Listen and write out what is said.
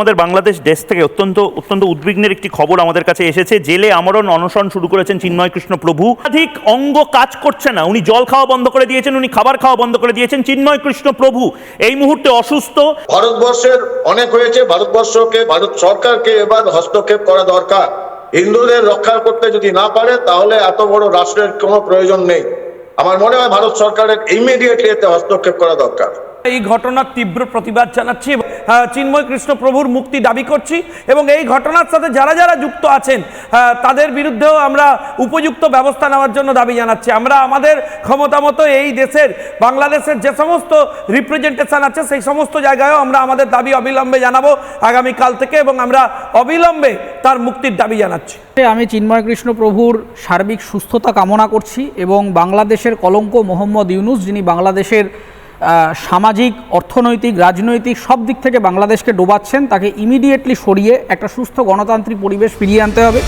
আমাদের বাংলাদেশ দেশ থেকে অত্যন্ত অত্যন্ত উদ্বিগ্নের একটি খবর আমাদের কাছে এসেছে। জেলে আমরণ অনশন শুরু করেছেন চিন্ময় কৃষ্ণ প্রভু। একাধিক অঙ্গ কাজ করছে না, উনি জল খাওয়া বন্ধ করে দিয়েছেন, উনি খাবার খাওয়া বন্ধ করে দিয়েছেন। চিন্ময় কৃষ্ণ প্রভু এই মুহূর্তে অসুস্থ। ভারতবর্ষের অনেক হয়েছে, ভারতবর্ষকে, ভারত সরকারকে এবার হস্তক্ষেপ করা দরকার। হিন্দুদের রক্ষা করতে যদি না পারে তাহলে এত বড় রাষ্ট্রের কোনো প্রয়োজন নেই। আমার মনে হয় ভারত সরকারের ইমিডিয়েটলি এতে হস্তক্ষেপ করা দরকার। এই ঘটনার তীব্র প্রতিবাদ জানাচ্ছি, চিন্ময় কৃষ্ণ প্রভুর মুক্তি দাবি করছি এবং এই ঘটনার সাথে যারা যারা যুক্ত আছেন তাদের বিরুদ্ধেও আমরা উপযুক্ত ব্যবস্থা নেওয়ার জন্য দাবি জানাচ্ছি। আমরা আমাদের ক্ষমতা মতো এই দেশের বাংলাদেশের যে সমস্ত রিপ্রেজেন্টেশন আছে সেই সমস্ত জায়গায়ও আমরা আমাদের দাবি অবিলম্বে জানাবো আগামীকাল থেকে, এবং আমরা অবিলম্বে তার মুক্তির দাবি জানাচ্ছি। আমি চিন্ময় কৃষ্ণ প্রভুর সার্বিক সুস্থতা কামনা করছি এবং বাংলাদেশের কলঙ্ক মোহাম্মদ ইউনূস, যিনি বাংলাদেশের সামাজিক, অর্থনৈতিক, রাজনৈতিক সব দিক থেকে বাংলাদেশকে ডোবাচ্ছেন, তাকে ইমিডিয়েটলি সরিয়ে একটা সুস্থ গণতান্ত্রিক পরিবেশ ফিরিয়ে আনতে হবে।